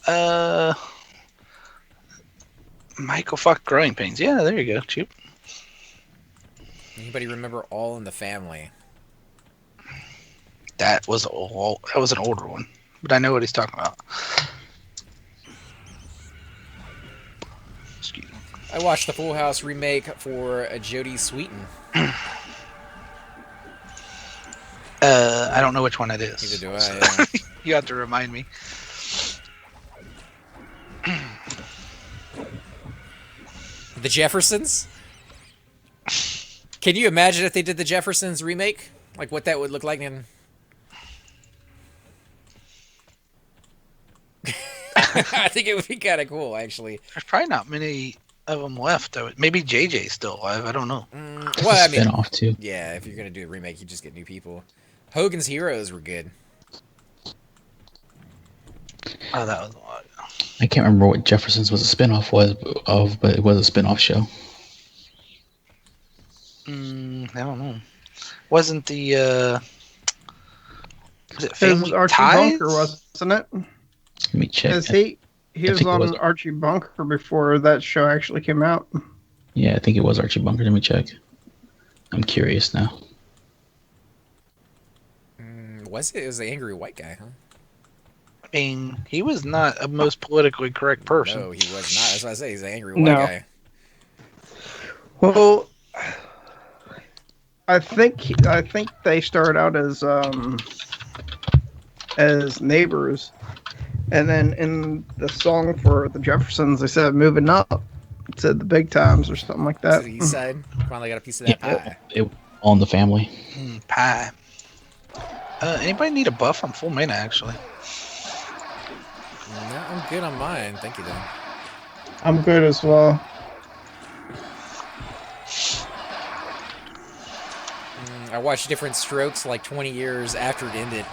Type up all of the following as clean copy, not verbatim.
Uh, Michael Fox Growing Pains. Yeah, there you go. Cheap. Anybody remember All in the Family? That was an older one, but I know what he's talking about. Excuse me. I watched the Full House remake for Jodie Sweetin. I don't know which one it is. Neither do I. So Yeah. you have to remind me. The Jeffersons? Can you imagine if they did the Jeffersons remake? Like what that would look like in... I think it would be kind of cool, actually. There's probably not many of them left. Maybe JJ's still alive. I don't know. Well, I mean, spin-off too. yeah, if you're going to do a remake, you just get new people. Hogan's Heroes were good. Oh, that was a lot. I can't remember what Jeffersons was a spin-off of, but it was a spin-off show. I don't know. Wasn't the was it It was Family Archie Ties? Bunker, wasn't it? Let me check. Because he was think it on was. Archie Bunker before that show actually came out. Yeah, I think it was Archie Bunker. Let me check. I'm curious now. Was it? It was the angry white guy, huh? I mean, he was not a most politically correct person. No, he was not. That's what I say. He's the angry white No. guy. Well, I think they started out as neighbors, and then in the song for the Jeffersons, they said "moving up," it said the big times or something like To that. the east side. Finally got a piece of that pie. It All in the Family. Pie. Anybody need a buff? I'm full mana actually. No, I'm good on mine. Thank you, though. I'm good as well. I watched Different Strokes like 20 years after it ended.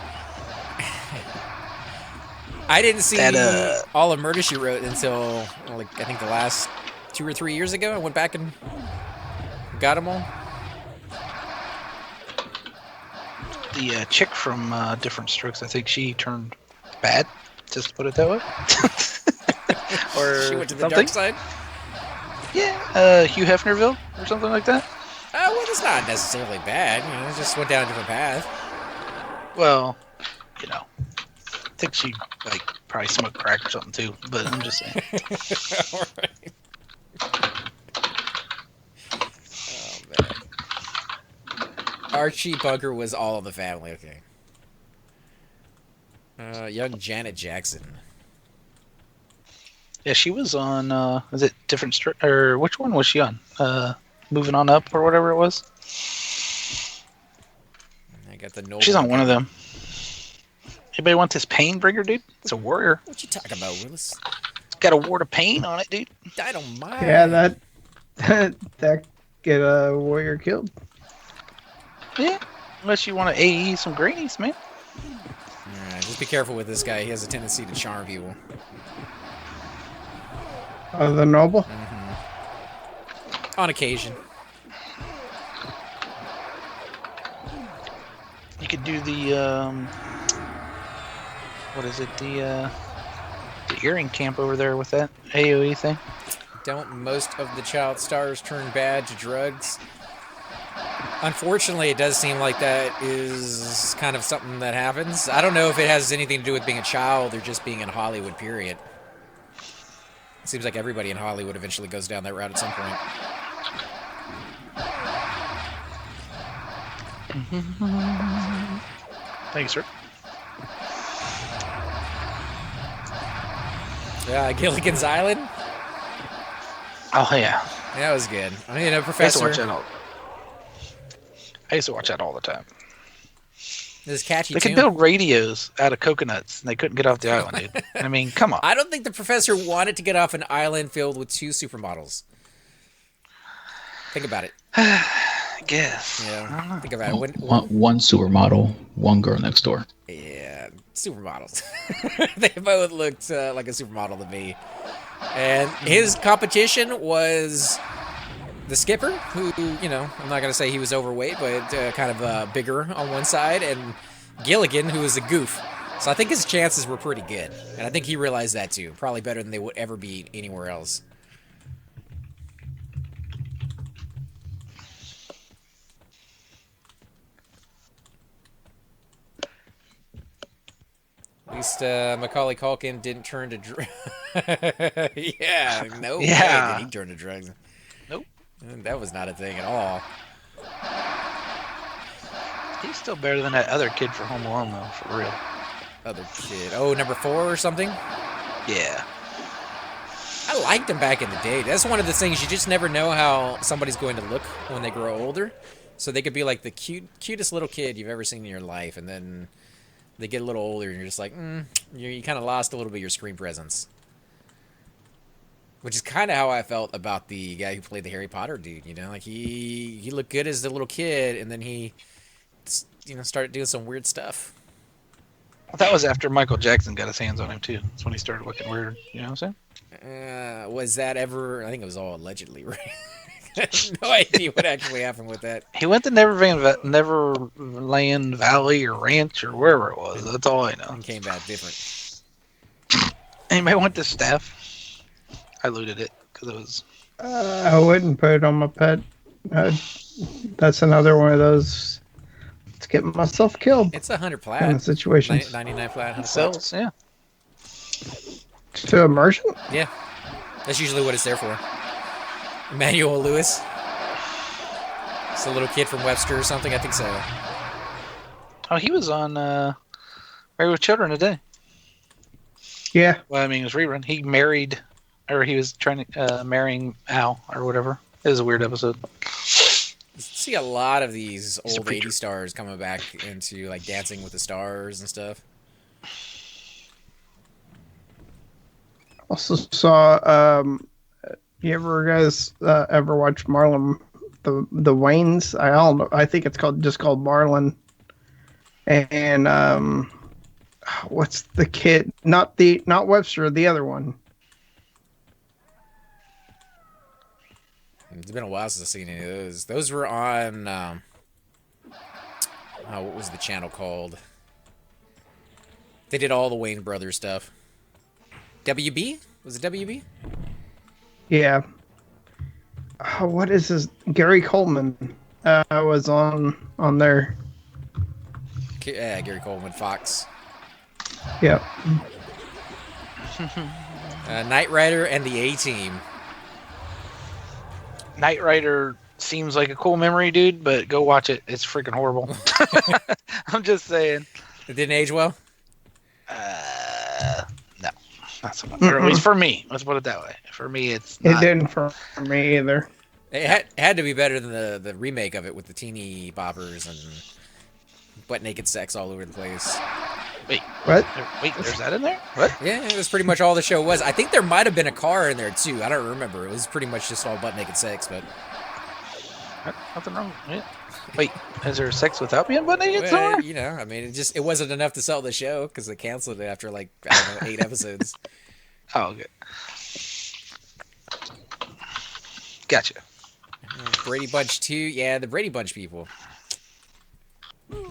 I didn't see That, all of Murder, She Wrote until, like, I think the last 2 or 3 years ago. I went back and got them all. The chick from Different Strokes, I think she turned bad, just to put it that way. Or She went to the something. dark side. Yeah, Hugh Hefnerville or something like that. Well, it's not necessarily bad. You know, it just went down a different path. Well, you know, I think she like probably smoked crack or something too. But I'm just saying. All right. Oh, man. Archie Bunker was all of the family. Okay. Young Janet Jackson. Yeah, she was on. Was it Different or which one was she on? Moving on Up or whatever it was. I got the Noble. She's on one of them. Anybody want this pain bringer, dude? It's a warrior. What you talking about, Willis? It's got a ward of pain on it, dude. I don't mind. Yeah, that get a warrior killed. Yeah. Unless you want to AE some greenies, man. Alright, just be careful with this guy. He has a tendency to charm people. The noble. On occasion. You could do the what is it? The earring camp over there with that AoE thing. Don't most of the child stars turn bad to drugs? Unfortunately, it does seem like that is kind of something that happens. I don't know if it has anything to do with being a child or just being in Hollywood, period. It seems like everybody in Hollywood eventually goes down that route at some point. Thanks, sir. Yeah, Gilligan's Island? Oh yeah. Yeah, that was good. I mean, a I used to professor. watch that all the time. This catchy They could tune. build radios out of coconuts, and they couldn't get off the island, dude. I mean, come on. I don't think the professor wanted to get off an island filled with 2 supermodels. Think about it. I guess. Yeah, think about it. One supermodel, one girl next door. Yeah, supermodels. They both looked like a supermodel to me. And his competition was the skipper, who, you know, I'm not going to say he was overweight, but kind of bigger on one side, and Gilligan, who was a goof. So I think his chances were pretty good, and I think he realized that too. Probably better than they would ever be anywhere else. At least Macaulay Culkin didn't turn to drugs. Yeah, no way did he turn to drugs. Nope. That was not a thing at all. He's still better than that other kid from Home Alone, though, for real. Other kid. Oh, number 4 or something? Yeah. I liked him back in the day. That's one of the things, you just never know how somebody's going to look when they grow older. So they could be like the cutest little kid you've ever seen in your life, and then they get a little older and you're just like, you kind of lost a little bit of your screen presence. Which is kind of how I felt about the guy who played the Harry Potter dude, you know? Like, he looked good as the little kid, and then he, started doing some weird stuff. Well, that was after Michael Jackson got his hands on him, too. That's when he started looking weird, you know what I'm saying? Was that ever... I think it was all allegedly, right? I have no idea what actually happened with that. He went to Neverland Valley or Ranch or wherever it was. That's all I know. And came back different. Anybody want this staff? I looted it because it was... I wouldn't put it on my pet. That's another one of those... to get myself killed. It's 100 plat. Kind of situations. 99 plat, 100 Cells, plat. yeah. To immersion? Yeah. That's usually what it's there for. Emmanuel Lewis. It's a little kid from Webster or something, I think so. Oh, he was on Married with Children today. Yeah. Well, I mean, it was rerun. He married, or he was trying to marrying Al or whatever. It was a weird episode. You see a lot of these He's a old preacher. 80s stars coming back into like Dancing with the Stars and stuff. Also saw, you guys ever watch Marlon, the Waynes? I don't know. I think it's called Marlon. And what's the kid? Not Webster, the other one. It's been a while since I've seen any of those. Those were on, what was the channel called? They did all the Wayne Brothers stuff. WB? Was it WB? Yeah. What is his? Gary Coleman was on there. Yeah, Gary Coleman, Fox. Yeah. Knight Rider and the A-Team. Knight Rider seems like a cool memory, dude, but go watch it. It's freaking horrible. I'm just saying. It didn't age well? No. Not so much. Or at least for me. Let's put it that way. For me, it's It not. didn't for me either. It had to be better than the remake of it with the teeny boppers and butt-naked sex all over the place. Wait, What? there's that in there? What? Yeah, it was pretty much all the show was. I think there might have been a car in there, too. I don't remember. It was pretty much just all butt-naked sex, but... Nothing wrong with it. Wait, is there sex without being butt naked Well, somewhere? you know, I mean, it wasn't enough to sell the show because they canceled it after, like, I don't know, 8 episodes. Oh, okay. Gotcha. Brady Bunch 2. Yeah, the Brady Bunch people.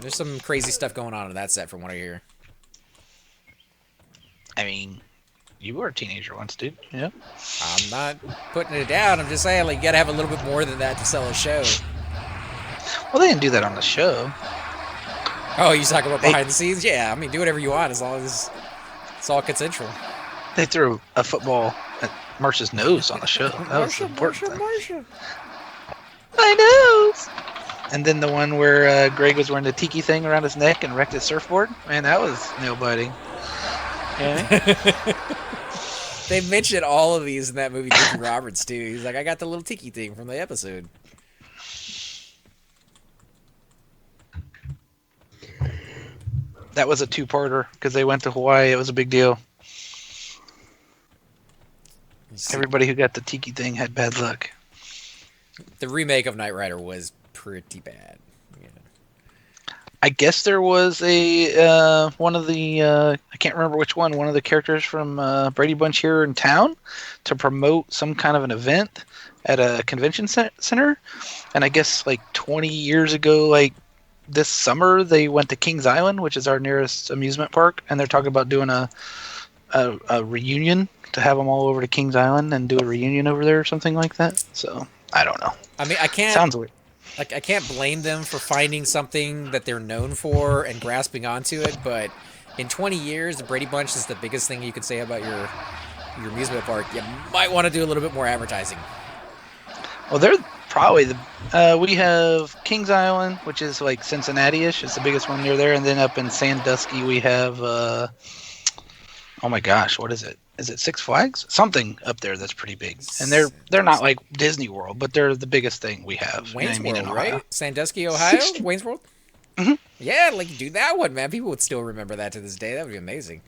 There's some crazy stuff going on in that set from what I hear. I mean, you were a teenager once, dude. Yeah. I'm not putting it down. I'm just saying, like, you gotta have a little bit more than that to sell a show. Well, they didn't do that on the show. Oh, you talking about behind the scenes? Yeah, I mean, do whatever you want as long as it's all consensual. They threw a football at Marsha's nose on the show. That was the important thing. Marsha. My nose! And then the one where Greg was wearing the tiki thing around his neck and wrecked his surfboard. Man, that was nail-biting. Yeah. They mentioned all of these in that movie, Dickie Roberts, too. He's like, I got the little tiki thing from the episode. That was a two-parter because they went to Hawaii. It was a big deal. Everybody who got the tiki thing had bad luck. The remake of Knight Rider was pretty bad. Yeah. I guess there was a one of the I can't remember which one of the characters from Brady Bunch here in town to promote some kind of an event at a convention center, and I guess like 20 years ago, like this summer they went to Kings Island, which is our nearest amusement park, and they're talking about doing a reunion to have them all over to Kings Island and do a reunion over there or something like that. So I don't know. I mean, I can't. Sounds weird. Like, I can't blame them for finding something that they're known for and grasping onto it, but in 20 years, the Brady Bunch is the biggest thing you could say about your amusement park. You might want to do a little bit more advertising. Well, they're probably we have Kings Island, which is like Cincinnati-ish. It's the biggest one near there, and then up in Sandusky we have oh my gosh, what is it? Is it Six Flags? Something up there that's pretty big, and they're not like Disney World, but they're the biggest thing we have. Wayne's in World, Ohio. right? Sandusky, Ohio. Wayne's World. Mhm. Yeah, like do that one, man. People would still remember that to this day. That would be amazing.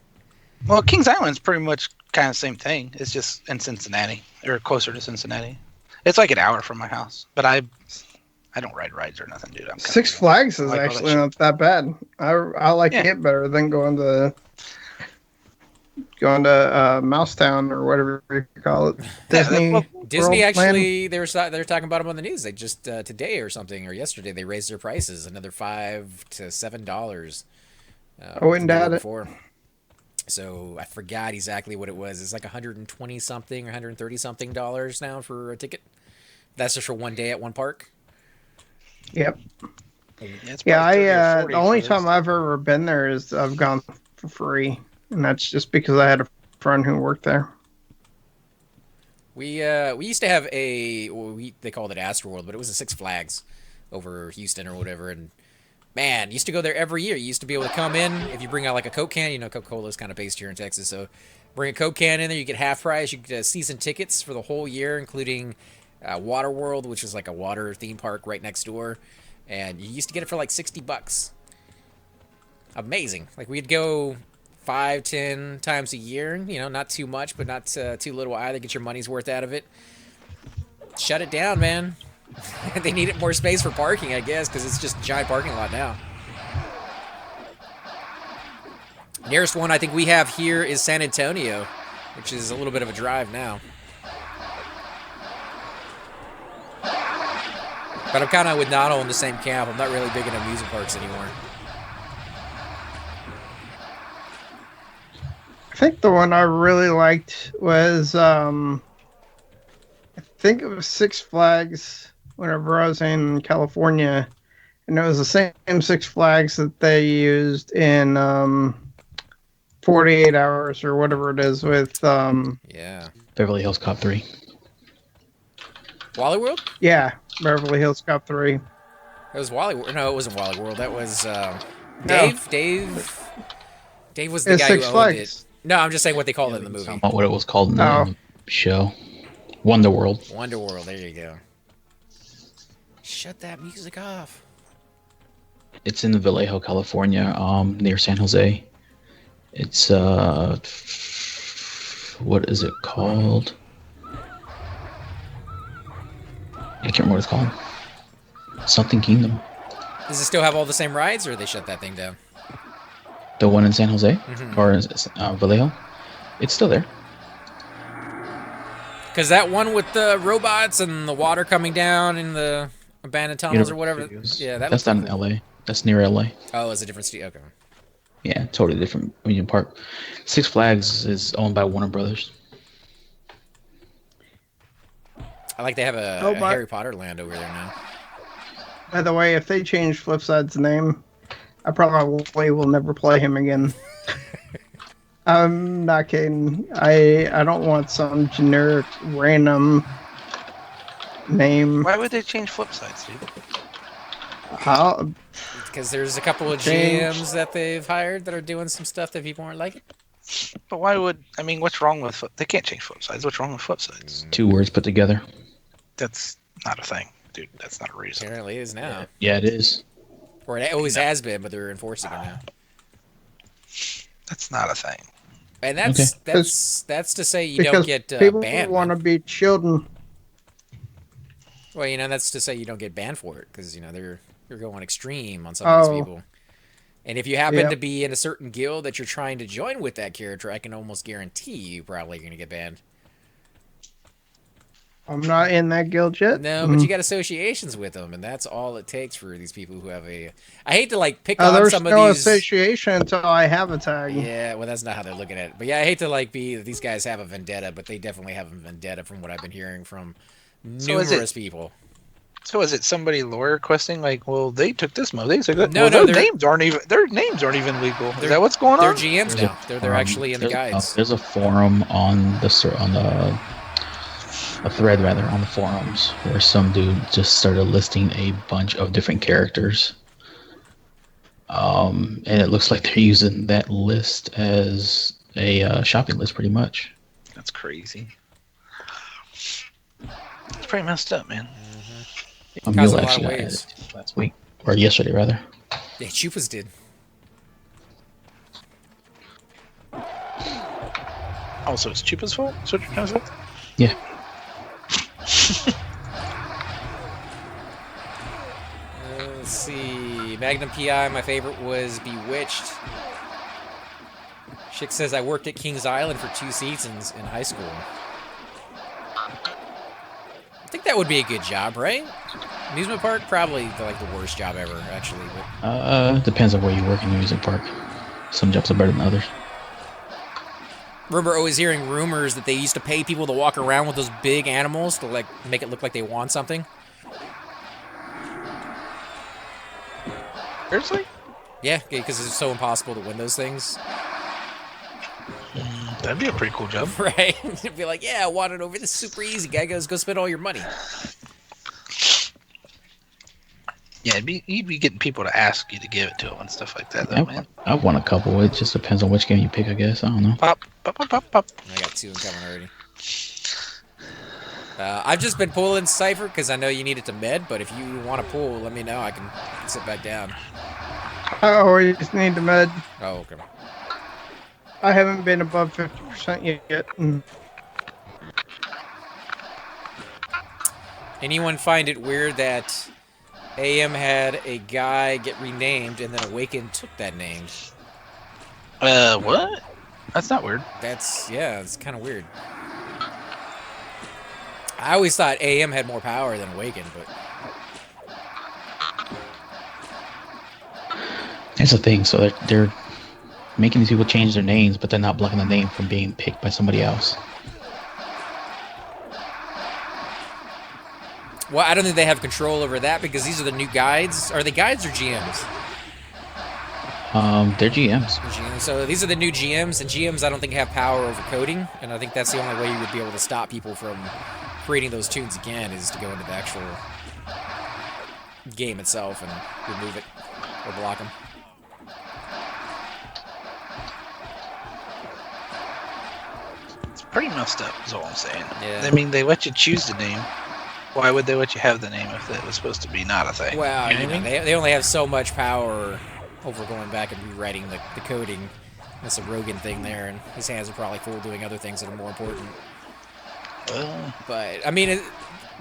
Well, Kings Island's pretty much kind of the same thing. It's just in Cincinnati, or closer to Cincinnati. It's like an hour from my house, but I don't ride rides or nothing, dude. Six Flags is like all that actually shit. not that bad. I like it better than going to Mousetown or whatever you call it. Disney. Disney World actually, they were talking about them on the news. They just today or something, or yesterday, they raised their prices another $5 to $7. I wouldn't doubt it. Before. So I forgot exactly what it was. It's like 120 something or 130 something dollars now for a ticket. That's just for one day at one park. Yep. It's Yeah, probably 30 or 40 the only for time this. I've ever been there is I've gone for free, and that's just because I had a friend who worked there. We used to have they called it Astroworld, but it was a Six Flags over Houston or whatever, and man, used to go there every year. You used to be able to come in if you bring out like a Coke can. You know, Coca-Cola is kind of based here in Texas, so bring a Coke can in there. You get half price. You get season tickets for the whole year, including Waterworld, which is like a water theme park right next door, and you used to get it for like $60. Amazing. Like we'd go 5-10 times a year. You know, not too much, but not too little either. Get your money's worth out of it. Shut it down, man. They needed more space for parking, I guess, because it's just a giant parking lot now. Nearest one I think we have here is San Antonio, which is a little bit of a drive now. But I'm kind of with Noddle in the same camp. I'm not really big into amusement parks anymore. I think the one I really liked was I think it was Six Flags whenever I was in California, and it was the same Six Flags that they used in 48 Hours or whatever it is with Yeah. Beverly Hills Cop 3. Wally World? Beverly Hills Cop 3. It was Wally World. No, it wasn't Wally World. That was Dave. Dave was the It's guy Six who owned Flags. it. No, I'm just saying what they called it in the movie. Not what it was called in the show. Wonder World. Wonder World. There you go. Shut that music off. It's in Vallejo, California, near San Jose. It's what is it called? I can't remember what it's called. Something Kingdom. Does it still have all the same rides, or they shut that thing down? The one in San Jose Mhm. or Vallejo. It's still there. Because that one with the robots and the water coming down in the abandoned tunnels or whatever. Studios. Yeah, that That's looks not in cool. LA. That's near LA. Oh, it's a different studio. Okay. Yeah, totally different amusement park. Six Flags is owned by Warner Brothers. I like they have a Oh, but- Harry Potter land over there now. By the way, if they change Flipside's name, I probably will never play him again. I'm not kidding. I don't want some generic random name. Why would they change flip sides, dude? I'll, Because there's a couple of Change. GMs that they've hired that are doing some stuff that people aren't liking. But why would what's wrong with they can't change flip sides? What's wrong with flip sides? Two words put together. That's not a thing, dude. That's not a reason. Apparently it is now. Yeah, it is. Or it always has been, but they're enforcing it now. That's not a thing. And that's to say you don't because get people banned. want to be children. Well, that's to say you don't get banned for it because you're going extreme on some of these people. And if you happen to be in a certain guild that you're trying to join with that character, I can almost guarantee you probably going to get banned. I'm not in that guild yet. No, but you got associations with them, and that's all it takes for these people who have a. I hate to like pick on There's some of no these. association until I have a tag. Yeah, well, that's not how they're looking at it. But yeah, I hate to like be these guys have a vendetta, but they definitely have a vendetta from what I've been hearing from numerous people. So is it somebody lore questing like, well, they took this move, they took that? No, well, no, their names aren't even legal. Is that what's going They're on? GMs now. They're actually in the guides. There's a forum on the a thread rather on the forums where some dude just started listing a bunch of different characters. And it looks like they're using that list as a shopping list, pretty much. That's crazy. It's pretty messed up, man. Mule actually got added last week or yesterday, rather. Yeah, Chupas did. Also, it's Chupa's fault. That's what you're trying to say? Yeah. Let's see. Magnum PI, my favorite was Bewitched. Chick says I worked at Kings Island for 2 seasons in high school. I think that would be a good job, right? Amusement park, probably the worst job ever, actually. But... depends on where you work in the amusement park. Some jobs are better than others. Remember always hearing rumors that they used to pay people to walk around with those big animals to like make it look like they want something. Seriously? Yeah, because it's so impossible to win those things. That'd be a pretty cool job. Right? It'd be like, yeah, I want it over. This is super easy. Guy goes, go spend all your money. Yeah, you'd be getting people to ask you to give it to them and stuff like that, though, man. I've won a couple. It just depends on which game you pick, I guess. I don't know. Pop, pop, pop, pop, pop. I got 2 incoming already. I've just been pulling Cypher because I know you need it to med, but if you want to pull, let me know. I can sit back down. I always need the med. Oh, okay. I haven't been above 50% yet. Anyone find it weird that AM had a guy get renamed and then Awakened took that name? What? That's not weird. Yeah, it's kind of weird. I always thought AM had more power than Awakened, but... That's the thing. So they're making these people change their names, but they're not blocking the name from being picked by somebody else. Well, I don't think they have control over that because these are the new guides. Are they guides or GMs? They're GMs. GMs. So these are the new GMs, and GMs I don't think have power over coding, and I think that's the only way you would be able to stop people from creating those tunes again is to go into the actual game itself and remove it or block them. It's pretty messed up, is all I'm saying. Yeah. I mean, they let you choose the name. Why would they let you have the name if it was supposed to be not a thing? Well, you know what I mean? they only have so much power over going back and rewriting the coding. That's a Rogan thing there, and his hands are probably full doing other things that are more important. But, I mean,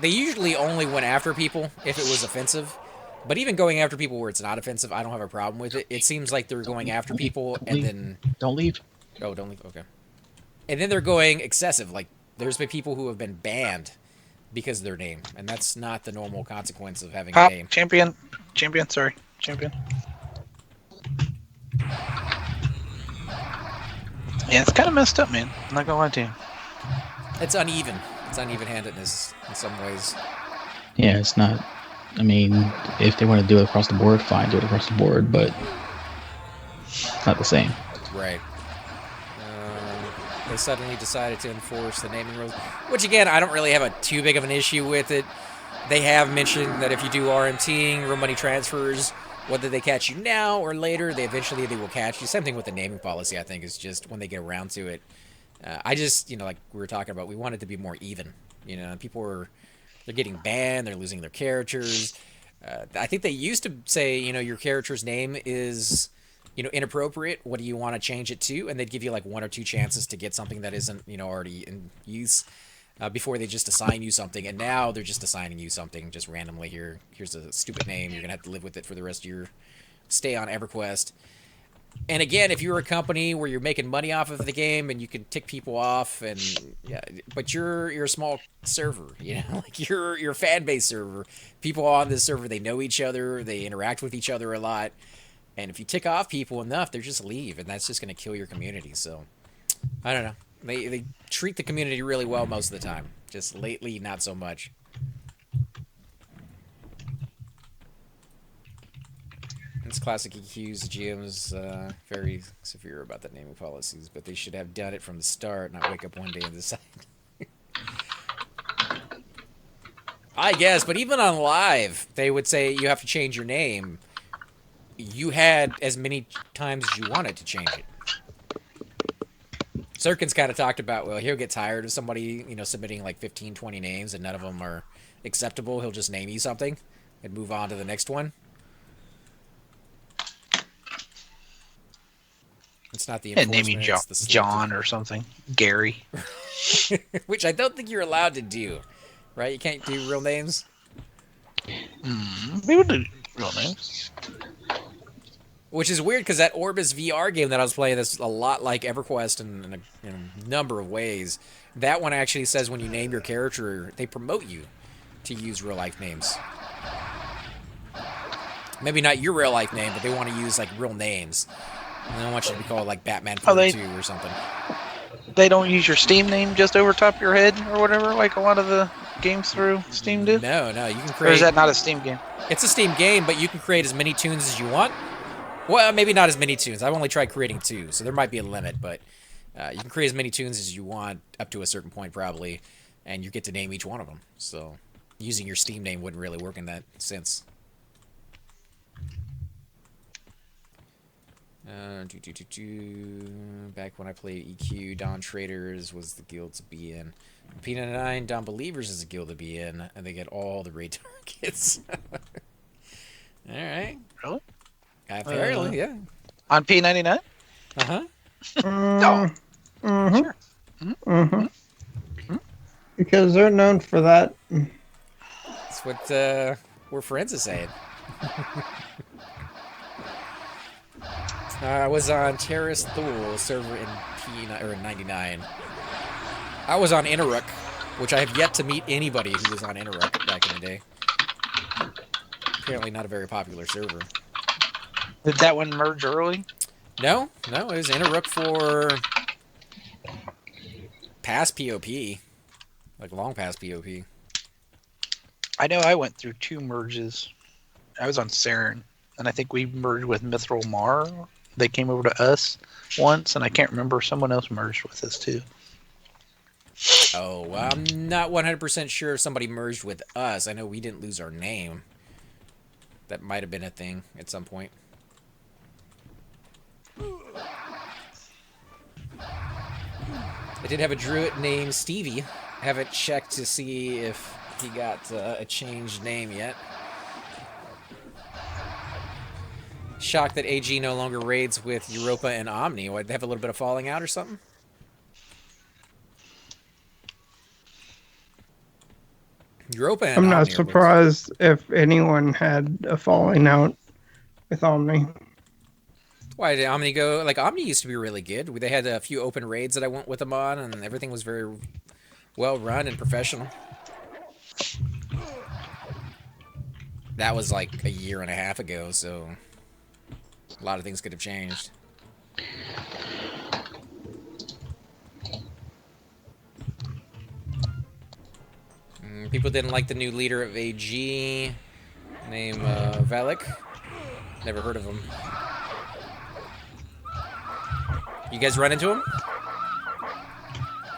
they usually only went after people if it was offensive. But even going after people where it's not offensive, I don't have a problem with it. It seems like they're going after people and then... Don't leave. Oh, don't leave? Okay. And then they're going excessive. Like, there's been people who have been banned because of their name. And that's not the normal consequence of having a name. Champion, sorry. Yeah, it's kind of messed up, man. I'm not gonna lie to you. It's uneven. It's uneven-handedness in some ways. Yeah, it's not. I mean, if they want to do it across the board, fine, do it across the board, but it's not the same. Right. They suddenly decided to enforce the naming rules, which again, I don't really have too big of an issue with it. They have mentioned that if you do RMTing, real money transfers, whether they catch you now or later, they will catch you. Same thing with the naming policy, I think, is just when they get around to it. I just, like we were talking about, we want it to be more even. They're getting banned, they're losing their characters. I think they used to say, your character's name is, inappropriate. What do you want to change it to? And they'd give you like 1 or 2 chances to get something that isn't, already in use before they just assign you something. And now they're just assigning you something just randomly. Here's a stupid name. You're going to have to live with it for the rest of your stay on Everquest. And again, if you're a company where you're making money off of the game and you can tick people off, and yeah, but you're a small server, you know, like you're a fan base server. People on this server, they know each other, they interact with each other a lot, and if you tick off people enough, they just leave, and that's just going to kill your community. So I don't know. They treat the community really well most of the time. Just lately, not so much. It's classic EQs. The GM's very severe about the naming policies, but they should have done it from the start, not wake up one day and decide. I guess, but even on live, they would say you have to change your name. You had as many times as you wanted to change it. Sirkin's kind of talked about, well, he'll get tired of somebody, you know, submitting like 15, 20 names and none of them are acceptable. He'll just name you something and move on to the next one. It's not the And enforcement. name you it's the John or something. Gary. Which I don't think you're allowed to do. Right? You can't do real names? People do real names. Which is weird because that Orbis VR game that I was playing that's a lot like Everquest in a number of ways. That one actually says when you name your character, they promote you to use real life names. Maybe not your real life name, but they want to use like real names. And they don't want you to be called like Batman 42 or something. They don't use your Steam name just over top of your head or whatever, like a lot of the games through Steam do? No, you can create... Or is that not a Steam game? It's a Steam game, but you can create as many tunes as you want. Well, maybe not as many tunes. I've only tried creating 2, so there might be a limit, but you can create as many tunes as you want up to a certain point, probably, and you get to name each one of them. So using your Steam name wouldn't really work in that sense. Back when I played EQ, Dawn Traders was the guild to be in. P99, Dawn Believers is a guild to be in, and they get all the raid targets. Alright. Really? Apparently, yeah. On P99? Uh-huh. No. Sure. Mm-hmm. Because they're known for that. That's what we're friends is saying. I was on Terrace Thule server in P99. I was on Interruck, which I have yet to meet anybody who was on Interruck back in the day. Apparently not a very popular server. Did that one merge early? No, it was Interruck for past POP. Like long past POP. I know I went through 2 merges. I was on Saren, and I think we merged with Mithril Mar. They came over to us once, and I can't remember. Someone else merged with us, too. Oh, well, I'm not 100% sure if somebody merged with us. I know we didn't lose our name. That might have been a thing at some point. I did have a druid named Stevie. I haven't checked to see if he got a changed name yet. Shocked that AG no longer raids with Europa and Omni. What, they have a little bit of falling out or something? Europa and I'm Omni not are surprised if anyone had a falling out with Omni. Why did Omni go? Like, Omni used to be really good. They had a few open raids that I went with them on, and everything was very well run and professional. That was like a year and a half ago, so a lot of things could have changed. People didn't like the new leader of AG, named Valak. Never heard of him. You guys run into him?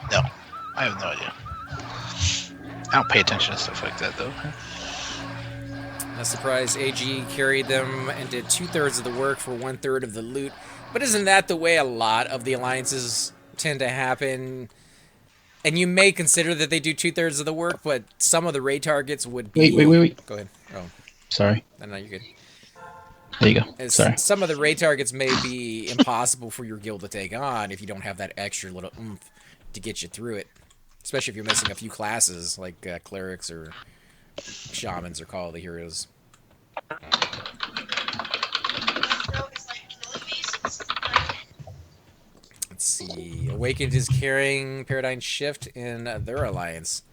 No. I have no idea. I don't pay attention to stuff like that, though. Not surprised AG carried them and did 2/3 of the work for 1/3 of the loot. But isn't that the way a lot of the alliances tend to happen? And you may consider that they do 2/3 of the work, but some of the raid targets would be... Wait. Go ahead. Oh. Sorry. No, you're good. There you go. Sorry. Some of the raid targets may be impossible for your guild to take on if you don't have that extra little oomph to get you through it. Especially if you're missing a few classes, like clerics or shamans are called the heroes. Awakened is carrying Paradigm Shift in their alliance.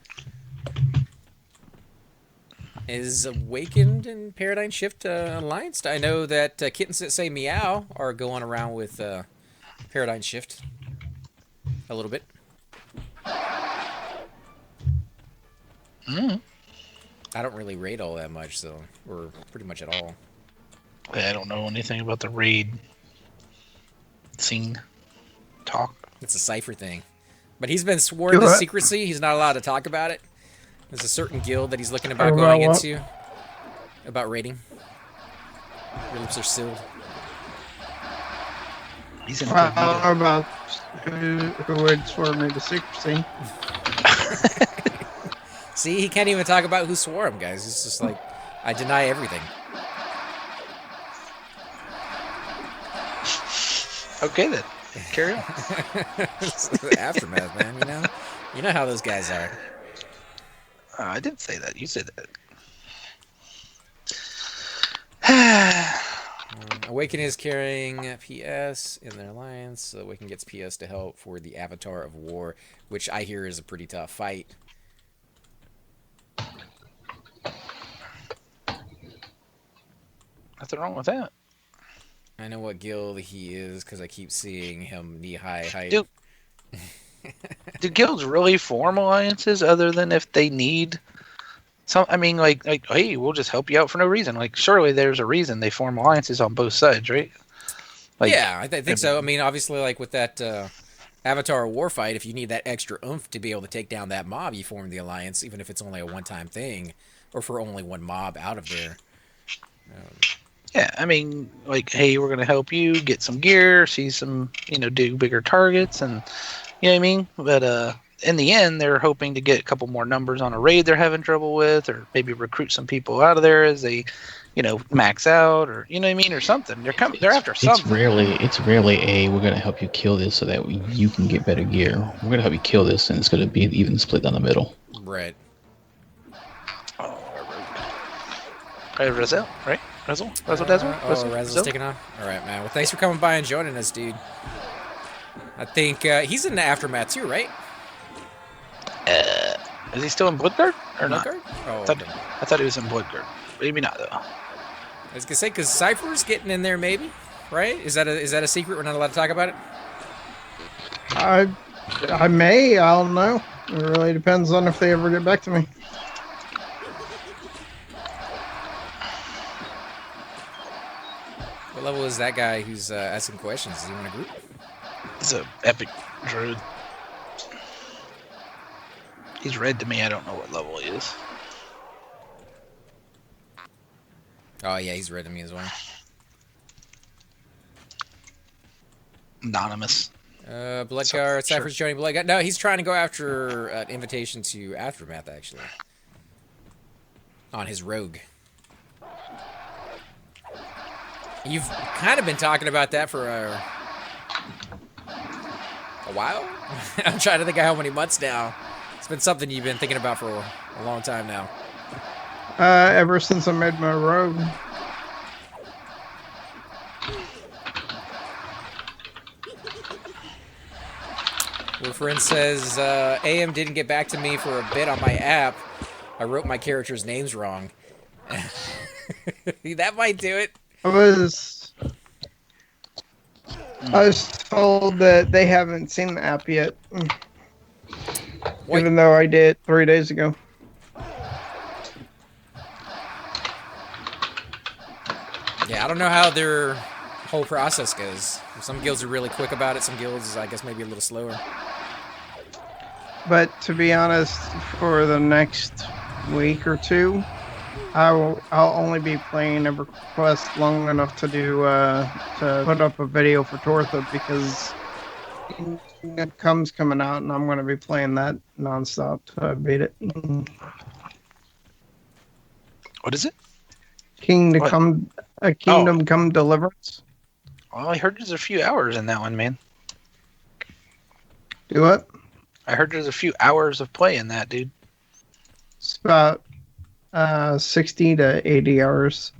Is Awakened and Paradigm Shift alliance? I know that Kittens That Say Meow are going around with Paradigm Shift a little bit. Mm. I don't really raid all that much, so or pretty much at all. I don't know anything about the raid scene talk. It's a cipher thing, but he's been sworn to secrecy. He's not allowed to talk about it. There's a certain guild that he's looking about going into about raiding. Your lips are sealed. He's in how about who would swear me to secrecy? See, he can't even talk about who swore him, guys. He's just like, I deny everything. Okay then, carry on. It's the aftermath, man. You know how those guys are. I didn't say that. You said that. Awaken is carrying PS in their alliance, so Awaken gets PS to help for the Avatar of War, which I hear is a pretty tough fight. Nothing wrong with that. I know what guild he is because I keep seeing him knee-high height. Do guilds really form alliances other than if they need some? I mean, like, hey, we'll just help you out for no reason. Like, surely there's a reason they form alliances on both sides, right? Like, yeah, I think so. I mean, obviously, like with that Avatar War fight, if you need that extra oomph to be able to take down that mob, you form the alliance, even if it's only a one-time thing, or for only one mob out of there. Yeah, I mean, like, hey, we're gonna help you get some gear, see some, do bigger targets, and you know what I mean. But in the end, they're hoping to get a couple more numbers on a raid they're having trouble with, or maybe recruit some people out of there as they, max out, or you know what I mean, or something. They're after something. It's rarely a we're gonna help you kill this so that you can get better gear. We're gonna help you kill this, and it's gonna be an even split down the middle. Right. Oh, Razel, right? Razzle? Razzle's taking off? Alright, man. Well, thanks for coming by and joining us, dude. I think he's in the Aftermath too, right? Is he still in Bloodguard or not? Oh, I thought he was in Bloodguard. Maybe not, though. I was gonna say, because Cypher's getting in there, maybe? Right? Is that a secret? We're not allowed to talk about it? I don't know. It really depends on if they ever get back to me. What level is that guy who's asking questions? Is he in a group? He's a epic druid. He's red to me. I don't know what level he is. Oh, yeah, he's red to me as well. Anonymous. Bloodguard, Cypher's joining Bloodguard. No, he's trying to go after an invitation to Aftermath, actually. On his rogue. You've kind of been talking about that for a while? I'm trying to think of how many months now. It's been something you've been thinking about for a long time now. Ever since I made my rogue. Your friend says, AM didn't get back to me for a bit on my app. I wrote my character's names wrong. That might do it. I was told that they haven't seen the app yet. Even though I did 3 days ago. Yeah, I don't know how their whole process goes. Some guilds are really quick about it. Some guilds, I guess, maybe a little slower. But to be honest, for the next week or two, I'll only be playing Everquest long enough to to put up a video for Tortha, because it coming out and I'm going to be playing that nonstop till I beat it. What is it? Kingdom Come Deliverance. Well, I heard there's a few hours in that one, man. Do what? I heard there's a few hours of play in that, dude. It's about 60 to 80 hours.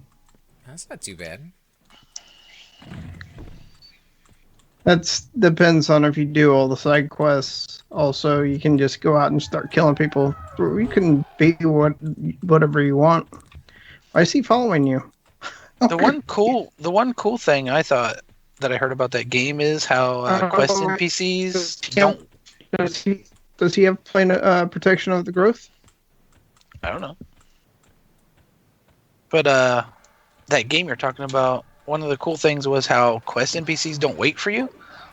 That's not too bad. That depends on if you do all the side quests. Also, you can just go out and start killing people. You can be whatever you want. I see following you. The one cool thing I thought that I heard about that game is how Quest Does NPCs he have, don't. does he have plain protection of the growth? I don't know, but that game you're talking about. One of the cool things was how Quest NPCs don't wait for you.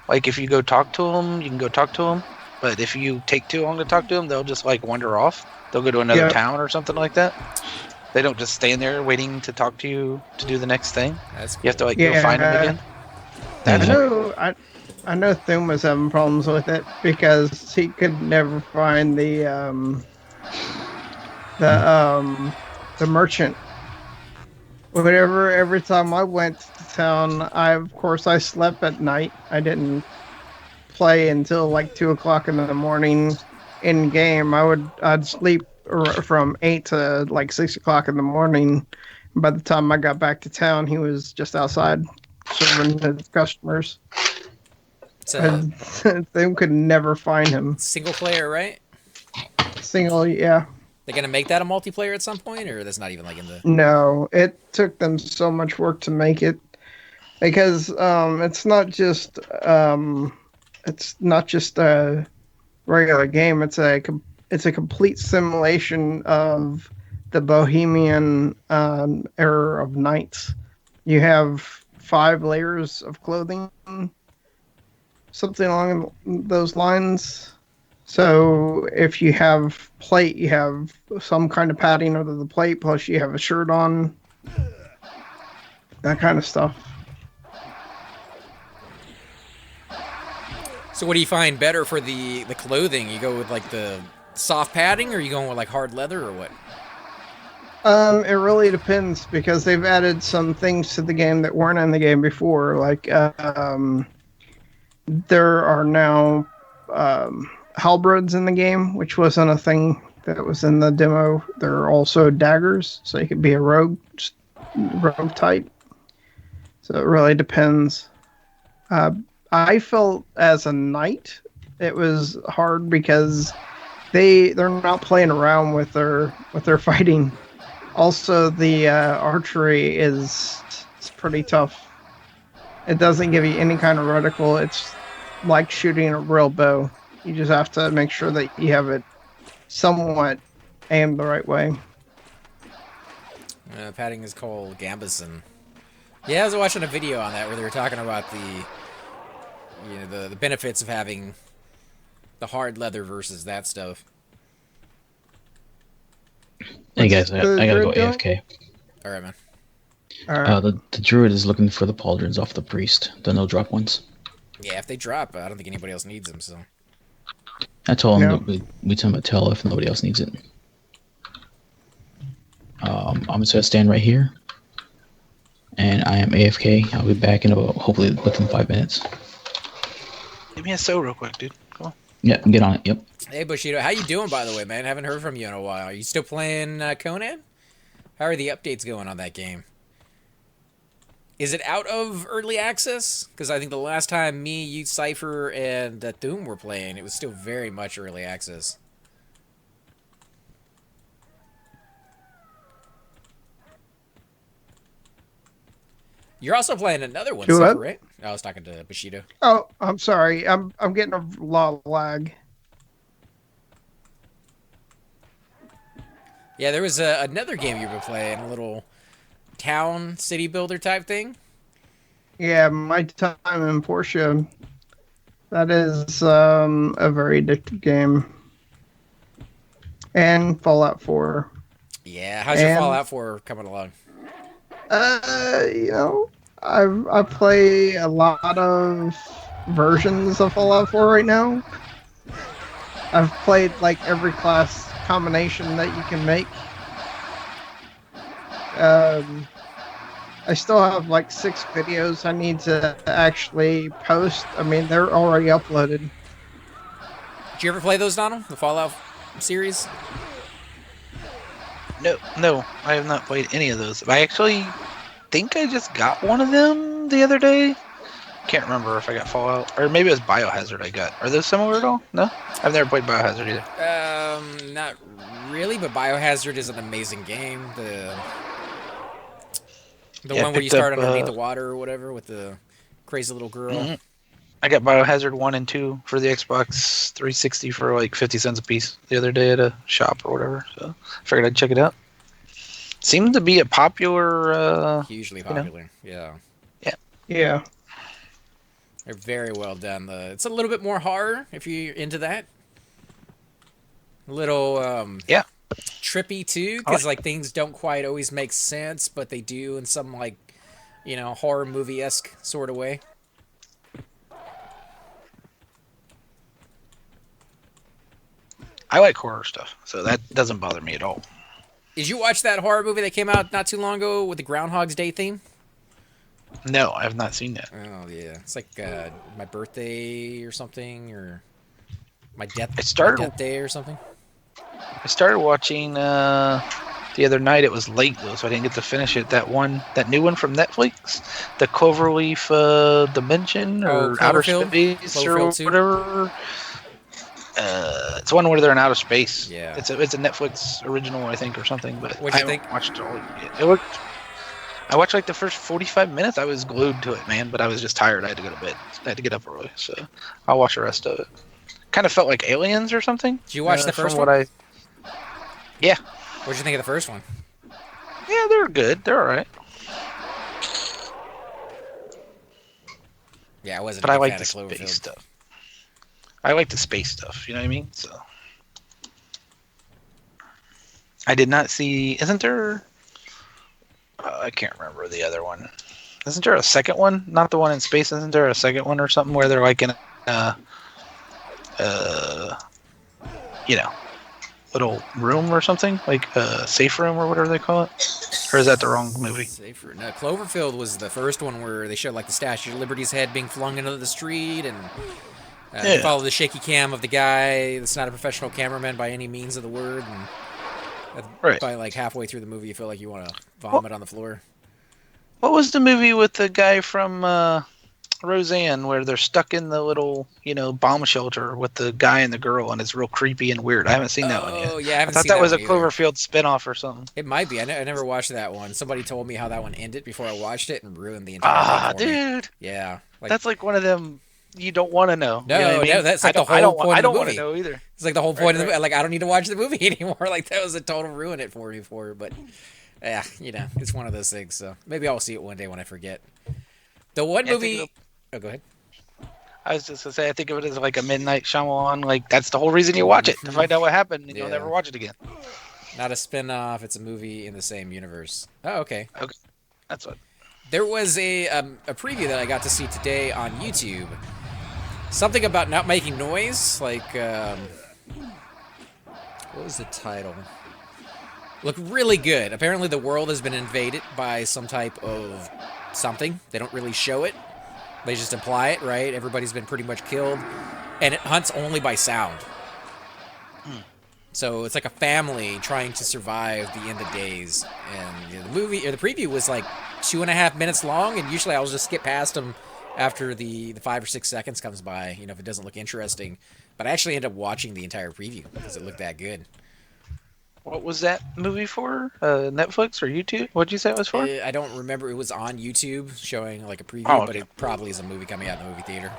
Like if you go talk to them, you can go talk to them. But if you take too long to talk to them, they'll just like wander off. They'll go to another Yeah. town or something like that. They don't just stand there waiting to talk to you to do the next thing. That's cool. You have to like go find them again. That's Yeah. pretty cool. I know Thum was having problems with it because he could never find the the merchant. Whatever, every time I went to town, of course I slept at night. I didn't play until like 2 o'clock in the morning in game. I'd sleep from 8 to like 6 o'clock in the morning. By the time I got back to town, he was just outside serving his customers. It's And they could never find him. single player, right? Single, yeah. They're gonna make that a multiplayer at some point, or that's not even like in the. No, it took them so much work to make it because it's not just a regular game. It's a complete simulation of the Bohemian era of knights. You have 5 layers of clothing, something along those lines. So if you have plate, you have some kind of padding under the plate, plus you have a shirt on, that kind of stuff. So what do you find better for the clothing? You go with like the soft padding, or are you going with like hard leather, or what? It really depends because they've added some things to the game that weren't in the game before. Like there are now halberds in the game, which wasn't a thing that was in the demo. There are also daggers, so you could be a rogue type. So it really depends. I felt as a knight, it was hard because they're not playing around with their fighting. Also, the archery is pretty tough. It doesn't give you any kind of reticle. It's like shooting a real bow. You just have to make sure that you have it somewhat aimed the right way. Padding is called Gambison. Yeah, I was watching a video on that where they were talking about the benefits of having the hard leather versus that stuff. Hey guys, I gotta go AFK. All right, man. All right. The druid is looking for the pauldrons off the priest, the no drop ones. Yeah, if they drop, I don't think anybody else needs them. So I told him Yeah. that we tell him to tell if nobody else needs it. I'm just gonna stand right here, and I am AFK. I'll be back in hopefully within 5 minutes. Give me a so real quick, dude. Come on. Yeah, get on it. Yep. hey, Bushido, how you doing, by the way, man? Haven't heard from you in a while. Are you still playing Conan? How are the updates going on that game? Is it out of early access? Because I think the last time me, you, Cypher, and Thum were playing, it was still very much early access. You're also playing another one, Cypher, right? I was talking to Bushido. Oh, I'm sorry. I'm getting a lot of lag. Yeah, there was another game you were playing, a little town city builder type thing. Yeah, my time in Portia. That is a very addictive game. And Fallout 4. Yeah, how's your Fallout 4 coming along? You know, I play a lot of versions of Fallout 4 right now. I've played like every class combination that you can make. I still have like 6 videos I need to actually post. I mean, they're already uploaded. Did you ever play those, Donald? The Fallout series? No, I have not played any of those. I actually think I just got one of them the other day. Can't remember if I got Fallout or maybe it was Biohazard. I got. Are those similar at all? No, I've never played Biohazard either. Not really, but Biohazard is an amazing game. The Yeah, I one where you picked up, start underneath the water or whatever with the crazy little girl. Mhm. I got Biohazard 1 and 2 for the Xbox 360 for like 50 cents a piece the other day at a shop or whatever. So I figured I'd check it out. Seemed to be a popular. Hugely popular. Yeah. Yeah. They're very well done. It's a little bit more horror if you're into that. A little Yeah. trippy too, because like things don't quite always make sense, but they do in some like horror movie-esque sort of way. I like horror stuff, so that doesn't bother me at all. Did you watch that horror movie that came out not too long ago with the Groundhog's Day theme? No, I have not seen that. Oh yeah, it's like my birthday or something, or my death day or something. I started watching the other night. It was late though, so I didn't get to finish it. That new one from Netflix, the Cloverleaf Dimension or Outer Space or whatever. It's one where they're in outer space. Yeah, it's a Netflix original, I think, or something. But what do you think? Watched it all yet. It looked. I watched like the first 45 minutes. I was glued to it, man. But I was just tired. I had to go to bed. I had to get up early, so I'll watch the rest of it. Kind of felt like Aliens or something. Did you watch the first one? Yeah. What'd you think of the first one? Yeah, they're good. They're all right. Yeah, I wasn't. But I like the space stuff. I like the space stuff. You know what I mean? So I did not see. Isn't there? I can't remember the other one. Isn't there a second one? Not the one in space. Isn't there a second one or something where they're like in a, little room or something, like a safe room or whatever they call it? Or is that the wrong movie? Safer. No, Cloverfield was the first one where they showed like the Statue of Liberty's head being flung into the street, and they follow the shaky cam of the guy that's not a professional cameraman by any means of the word, and by like halfway through the movie, you feel like you want to vomit on the floor. What was the movie with the guy from Roseanne where they're stuck in the little, bomb shelter with the guy and the girl, and it's real creepy and weird? I haven't seen that one yet. Oh, yeah, I haven't thought seen that was a either. Cloverfield spinoff or something. It might be. I never watched that one. Somebody told me how that one ended before I watched it and ruined the entire thing for me. Dude. Yeah. That's like one of them you don't want to know. No, you know what I mean? That's like the whole point of the movie. I don't want to know either. It's like the whole point of the movie. Like, I don't need to watch the movie anymore. Like, that was a total ruin it for me for. But, yeah, it's one of those things. So maybe I'll see it one day when I forget. The one movie... Oh, go ahead. I was just going to say, I think of it as like a Midnight Shyamalan. Like, that's the whole reason you watch it, to find out what happened, and you'll never watch it again. Not a spin-off. It's a movie in the same universe. Oh, okay. Okay. That's what. There was a preview that I got to see today on YouTube. Something about not making noise, like, what was the title? Looked really good. Apparently the world has been invaded by some type of something. They don't really show it. They just imply it, right? Everybody's been pretty much killed. And it hunts only by sound. So it's like a family trying to survive the end of days. And the movie, or the preview was like 2.5 minutes long, and usually I'll just skip past them after the 5 or 6 seconds comes by, if it doesn't look interesting. But I actually ended up watching the entire preview because it looked that good. What was that movie for? Netflix or YouTube? What'd you say it was for? I don't remember. It was on YouTube showing like a preview, but it probably is a movie coming out in the movie theater.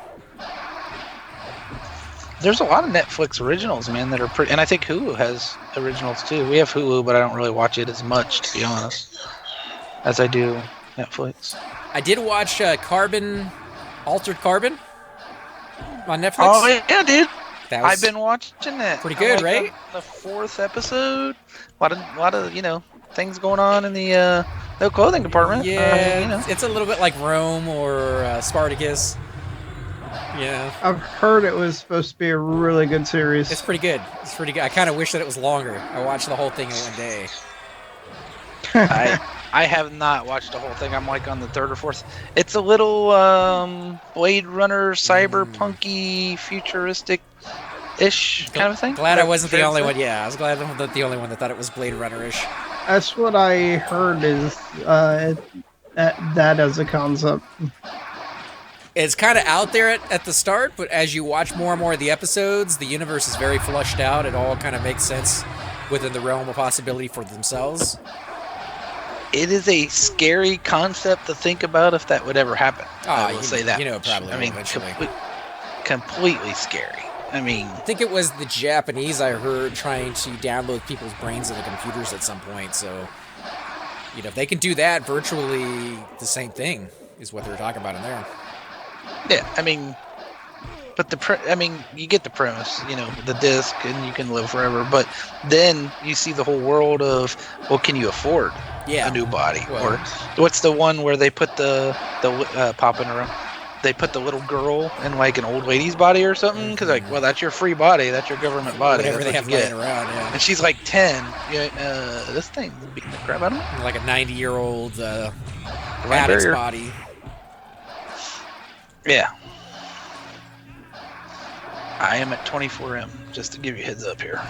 There's a lot of Netflix originals, man, that are pretty... And I think Hulu has originals too. We have Hulu, but I don't really watch it as much, to be honest, as I do Netflix. I did watch Altered Carbon on Netflix. Oh, yeah, dude. I've been watching that. Pretty good, right? The 4th episode. A lot of things going on in the no clothing department. Yeah, it's a little bit like Rome or Spartacus. Yeah. I've heard it was supposed to be a really good series. It's pretty good. It's pretty good. I kind of wish that it was longer. I watched the whole thing in one day. I have not watched the whole thing. I'm like on the 3rd or 4th. It's a little Blade Runner, cyberpunky, futuristic-ish kind of thing. Glad I wasn't the only one. Yeah, I was glad I wasn't the only one that thought it was Blade Runner-ish. That's what I heard is that as a concept. It's kind of out there at the start, but as you watch more and more of the episodes, the universe is very flushed out. It all kind of makes sense within the realm of possibility for themselves. It is a scary concept to think about if that would ever happen. I will say that. You know, it probably will eventually. Completely scary. I mean, I think it was the Japanese I heard trying to download people's brains into computers at some point. So, you know, if they can do that, virtually the same thing is what they're talking about in there. yeah, I mean, but you get the premise, you know, the disc, and you can live forever. But then you see the whole world of, well, can you afford a new body? Well, or what's the one where they put the popping around? They put the little girl in like an old lady's body or something, because like, well, that's your free body, that's your government body, whatever that's they have laying around. Yeah. And she's like 10. This thing beating the crap out of me. Like a 90-year-old addict's body. Yeah. I am at 24M, just to give you a heads up here.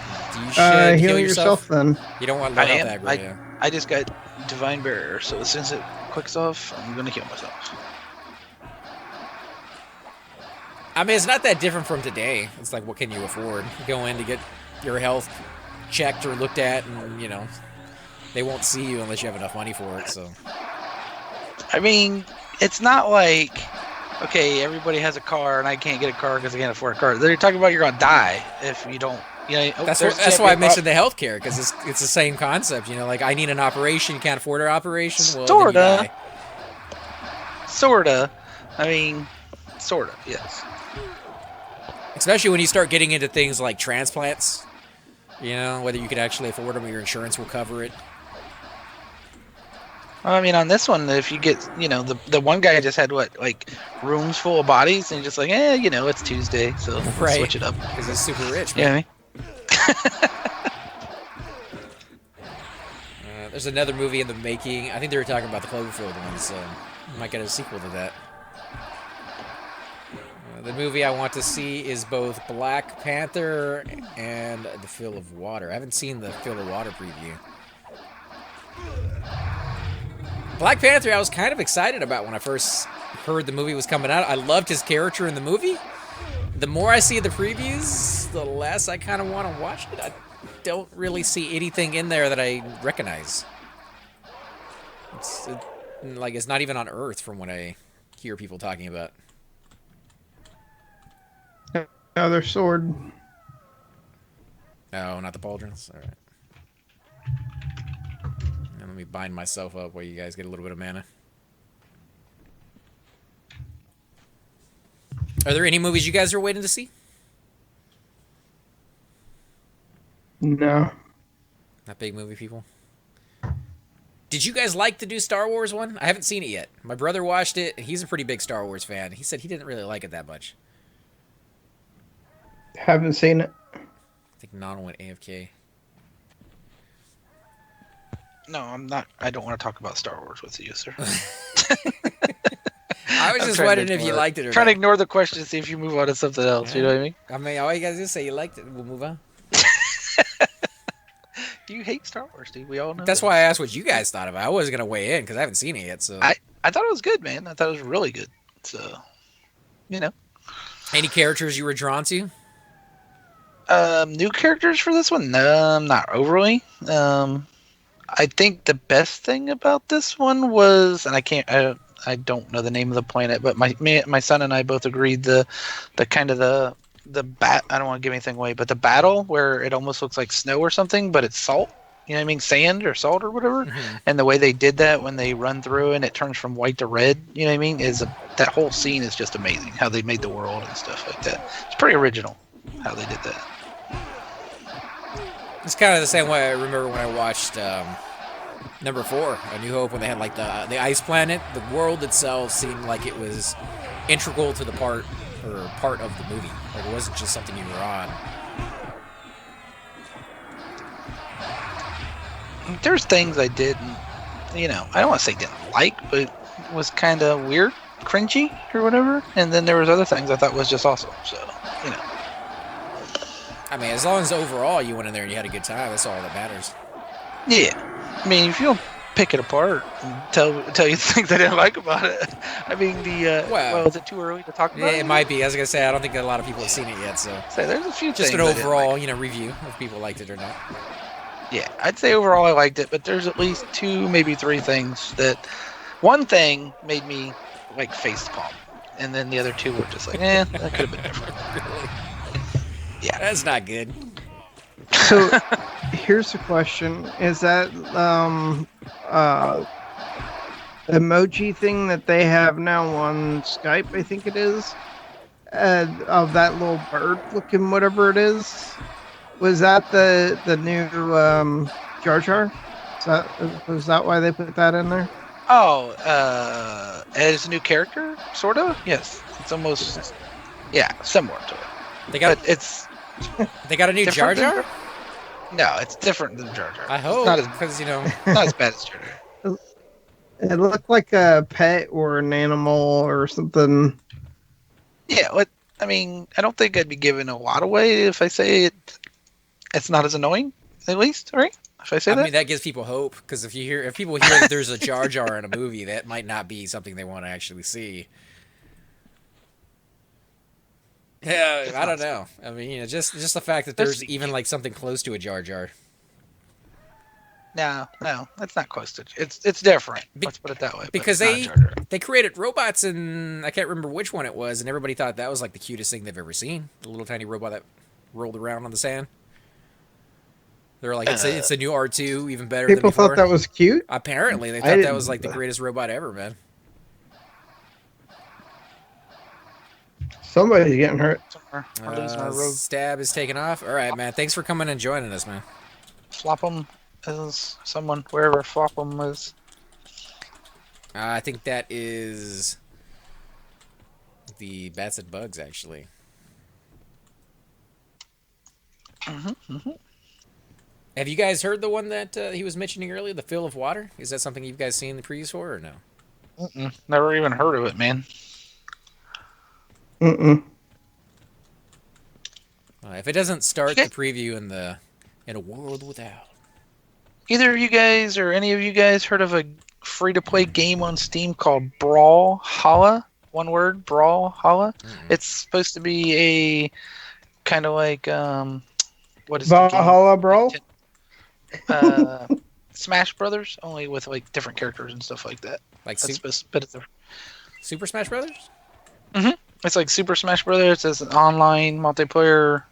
You should heal yourself then. You don't want to let out that aggro. I just got Divine Barrier, so as soon as it clicks off, I'm going to heal myself. I mean, it's not that different from today. It's like, what can you afford? You go in to get your health checked or looked at, and, you know, they won't see you unless you have enough money for it, so. I mean, it's not like, okay, everybody has a car, and I can't get a car because I can't afford a car. They're talking about you're going to die if you don't. You know, that's why I mentioned the healthcare, because it's the same concept. You know, like, I need an operation, you can't afford an operation, well, sorta. Then you die. Sorta. I mean, sorta, yes. Especially when you start getting into things like transplants, you know, whether you can actually afford them or your insurance will cover it. I mean, on this one, if you get, you know, the one guy just had like rooms full of bodies, and he's just like, you know, it's Tuesday, so we'll switch it up because he's super rich. Yeah, you know there's another movie in the making. I think they were talking about the Cloverfield one, so we might get a sequel to that. The movie I want to see is both Black Panther and The Feel of Water. I haven't seen the Feel of Water preview. Black Panther I was kind of excited about when I first heard the movie was coming out. I loved his character in the movie. The more I see the previews, the less I kind of want to watch it. I don't really see anything in there that I recognize. It's not even on Earth from what I hear people talking about. Another sword. No, not the pauldrons. All right. And let me bind myself up while you guys get a little bit of mana. Are there any movies you guys are waiting to see? No. Not big movie people. Did you guys like the new Star Wars one? I haven't seen it yet. My brother watched it, and he's a pretty big Star Wars fan. He said he didn't really like it that much. Haven't seen it. I think Nano went AFK. No, I'm not. I don't want to talk about Star Wars with you, sir. I was just wondering if you liked it or trying not. to ignore the question to see if you move on to something else. Yeah. You know what I mean? I mean, all you guys just say you liked it. We'll move on. You hate Star Wars, dude. We all know. That's why I asked what you guys thought of it. I wasn't gonna weigh in because I haven't seen it yet. So I thought it was good, man. I thought it was really good. So, you know. Any characters you were drawn to? New characters for this one? No, not overly. I think the best thing about this one was, and I don't know the name of the planet, but my son and I both agreed the kind of the I don't want to give anything away, but the battle where it almost looks like snow or something, but it's salt. You know what I mean? Sand or salt or whatever. Mm-hmm. And the way they did that when they run through and it turns from white to red, you know what I mean? That whole scene is just amazing. How they made the world and stuff like that. It's pretty original how they did that. It's kind of the same way I remember when I watched number 4, A New Hope, when they had like the ice planet. The world itself seemed like it was integral to the part of the movie. Like it wasn't just something you were on. There's things I didn't, you know, I don't want to say didn't like, but it was kind of weird, cringy or whatever. And then there was other things I thought was just awesome. So, you know. I mean, as long as overall you went in there and you had a good time, that's all that matters. Yeah. I mean, if you don't pick it apart and tell you things I didn't like about it. I mean, Well, is it too early to talk about it might be. As I was gonna say, I don't think a lot of people have seen it yet, so So there's a few just things an I didn't overall, like. review if people liked it or not. Yeah, I'd say overall I liked it, but there's at least 2, maybe 3 things that. One thing made me like face palm, and then the other 2 were just like, that could have been different. Really, Yeah. that's not good. So here's the question: is that uh, emoji thing that they have now on Skype? I think it is. Of that little bird looking whatever it is. Was that the new Jar Jar? Was that why they put that in there? Oh, as a new character, sort of. Yes, it's almost similar to it. They got But it's they got a new Jar different Jar. no, it's different than Jar Jar. I It's hope not as because not as bad as Jar Jar. It looked like a pet or an animal or something. Yeah, what I mean, I don't think I'd be giving a lot away if I say it's not as annoying, at least, right? If I say I that. mean that gives people hope because if people hear that there's a Jar Jar in a movie, that might not be something they want to actually see. Yeah, I don't know. I mean, just the fact that there's even like something close to a Jar Jar. No, that's not close to. It's different. Let's put it that way. but Because it's not a Jar Jar. they created robots and I can't remember which one it was, and everybody thought that was like the cutest thing they've ever seen. The little tiny robot that rolled around on the sand. They're like, it's the new R2, even better than People before. thought that was cute. Apparently, they I thought that didn't- was like the greatest robot ever, man. Somebody's getting hurt. Somewhere. We're losing our road. Stab is taking off. All right, man. Thanks for coming and joining us, man. Flop as someone wherever Flop is. I think that is the Bats and Bugs, actually. Have you guys heard the one that he was mentioning earlier, the Fill of Water? Is that something you guys seen the previews for, or no? Never even heard of it, man. If it doesn't start the preview in a world without. Either of you guys or any of you guys heard of a free-to-play game on Steam called Brawlhalla? One word, Brawlhalla. It's supposed to be a kind of like what is Valhalla Brawl? Smash Brothers, only with like different characters and stuff like that. Like Super Smash Brothers? It's like Super Smash Brothers. It's an online multiplayer,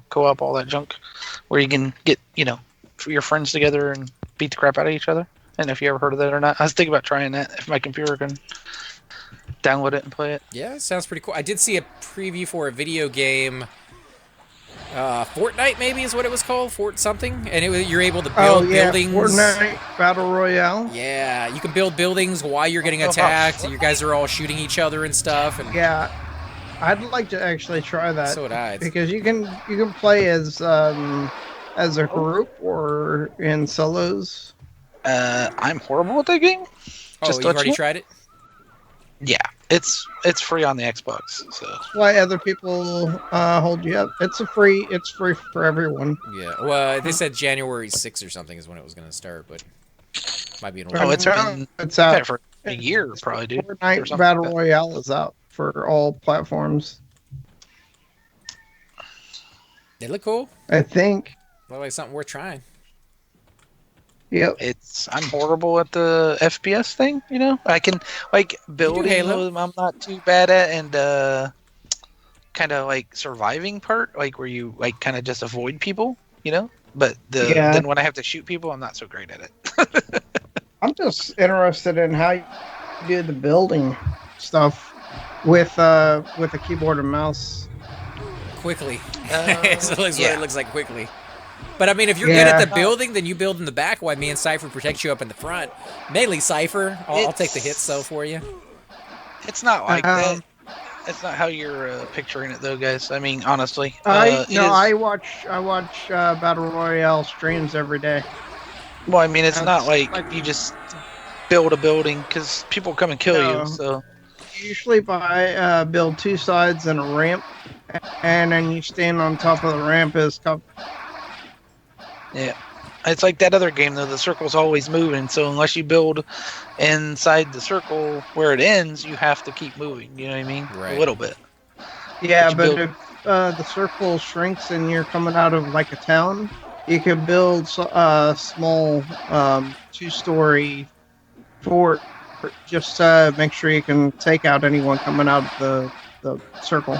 co-op, all that junk, where you can get, your friends together and beat the crap out of each other. And if you ever heard of that or not, I was thinking about trying that if my computer can download it and play it. Yeah, it sounds pretty cool. I did see a preview for a video game. Fortnite maybe is what it was called, Fort something, and you're able to build buildings. Fortnite Battle Royale. Yeah, you can build buildings while you're getting attacked. You guys are all shooting each other and stuff. And yeah, I'd like to actually try that. So would I. Because you can play as a group or in solos. I'm horrible at that game. You've already tried it? Yeah, it's free on the Xbox. So Why other people hold you up? It's free for everyone. Yeah. Well, they said January 6th or something is when it was going to start, but might be an It's out for a year, probably, dude. Fortnite Battle Royale is out for all platforms. They look cool. I think. Look like something worth trying. Yep. I'm horrible at the FPS thing, I can building Halo. I'm not too bad at, and kind of like surviving part, like where you kind of just avoid people, but then when I have to shoot people, I'm not so great at it. I'm just interested in how you do the building stuff with a keyboard and mouse. Quickly. It looks what it looks like quickly. But I mean, if you're good at the building, then you build in the back while me and Cypher protect you up in the front. Mainly Cypher. I'll take the hits though for you. It's not like that. It's not how you're picturing it though, guys. I mean, honestly. I watch Battle Royale streams every day. Well, I mean, it's not like you just build a building because people come and kill you. So usually build 2 sides and a ramp, and then you stand on top of the ramp as cover. Yeah. It's like that other game though. The circle's always moving, so unless you build inside the circle where it ends, you have to keep moving. You know what I mean? Right. A little bit. Yeah, you but build- if the circle shrinks and you're coming out of like a town, you can build a small 2-story fort. Just make sure you can take out anyone coming out of the circle,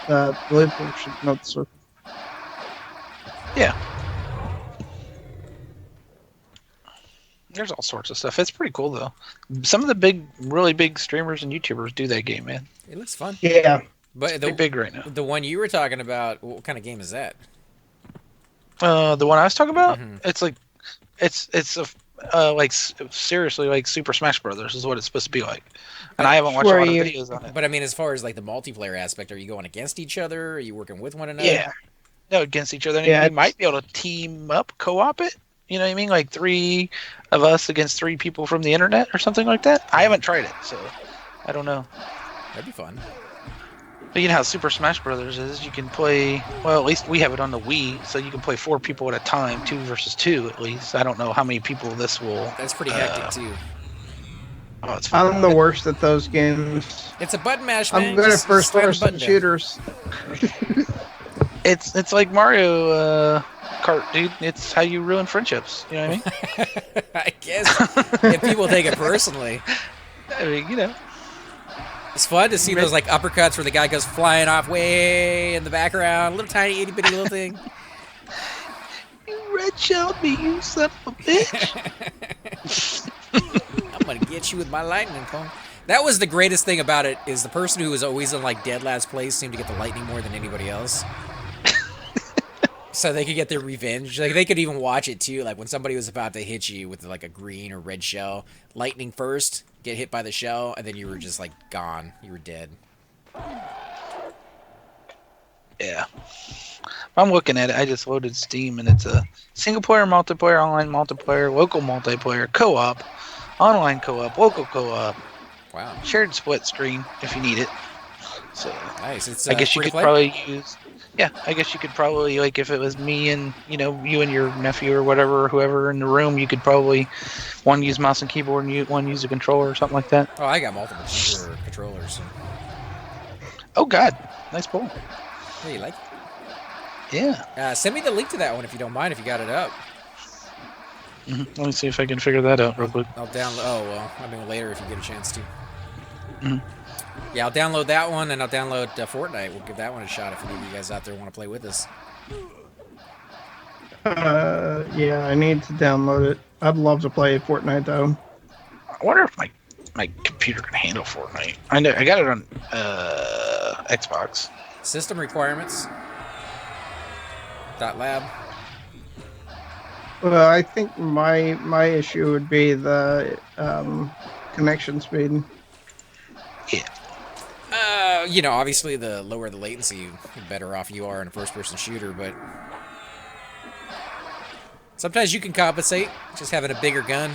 the blue portion of the circle. Yeah. There's all sorts of stuff. It's pretty cool though. Some of the really big streamers and YouTubers do that game, man. It looks fun. Yeah. But Pretty big right now. The one you were talking about, what kind of game is that? The one I was talking about, Mhm. it's like, it's seriously like Super Smash Brothers is what it's supposed to be like. And I haven't watched a lot of videos on it. But I mean, as far as like the multiplayer aspect, are you going against each other? Are you working with one another? Yeah. No, against each other. And Yeah, you might be able to team up, co-op it. You know what I mean? Like 3 of us against 3 people from the internet or something like that. I haven't tried it, so I don't know. That'd be fun. But you know how Super Smash Brothers is? You can play, well, at least we have it on the Wii, so you can play 4 people at a time, 2 versus 2 at least. I don't know how many people this will. That's pretty hectic too. Oh, it's fun. I'm the worst at those games. It's a button mash, man. I'm good at Just slam the first-person button down. shooters. It's like Mario Kart, dude. It's how you ruin friendships. You know what I mean? I guess if people take it personally, I mean, you know. it's fun to see those like uppercuts where the guy goes flying off way in the background, little tiny itty bitty little thing. You red shelled me, you son of a bitch. I'm gonna get you with my lightning cone. That was the greatest thing about it, is the person who was always in like dead last place seemed to get the lightning more than anybody else. So they could get their revenge. Like they could even watch it too. Like when somebody was about to hit you with like a green or red shell, lightning first, get hit by the shell, and then you were just like gone. You were dead. Yeah. I'm looking at it. I just loaded Steam, and it's a single player, multiplayer, online multiplayer, local multiplayer, co-op, online co-op, local co-op, Wow. shared split screen if you need it. So Nice. It's I guess you free to could play? probably use. Yeah, I guess you could probably, like, if it was me and you and your nephew or whatever, or whoever in the room, you could probably one use mouse and keyboard and one use a controller or something like that. Oh, I got multiple controllers. So. Oh God, nice pull. Hey, you like it? Yeah. Send me the link to that one if you don't mind, if you got it up. Let me see if I can figure that out real quick. I'll download. Oh, well, I mean, later if you get a chance to. Mhm. Yeah, I'll download that one, and I'll download Fortnite. We'll give that one a shot if any of you guys out there want to play with us. Yeah, I need to download it. I'd love to play Fortnite though. I wonder if my computer can handle Fortnite. I know I got it on Xbox. System requirements. .lab. Well, I think my issue would be the connection speed. Yeah. Obviously the lower the latency, the better off you are in a first-person shooter, but sometimes you can compensate just having a bigger gun.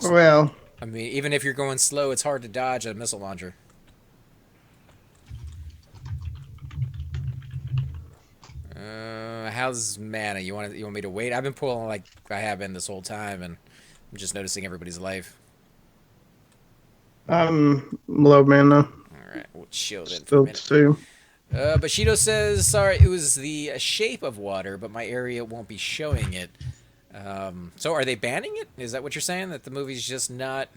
Well, I mean, even if you're going slow, it's hard to dodge a missile launcher. How's mana? You want me to wait? I've been pulling like I have been this whole time, and I'm just noticing everybody's life. I'm low mana. All right, we'll chill then for a Still minute. 2. Bushido says, sorry, it was the shape of water, but my area won't be showing it. So are they banning it? Is that what you're saying? That the movie's just not...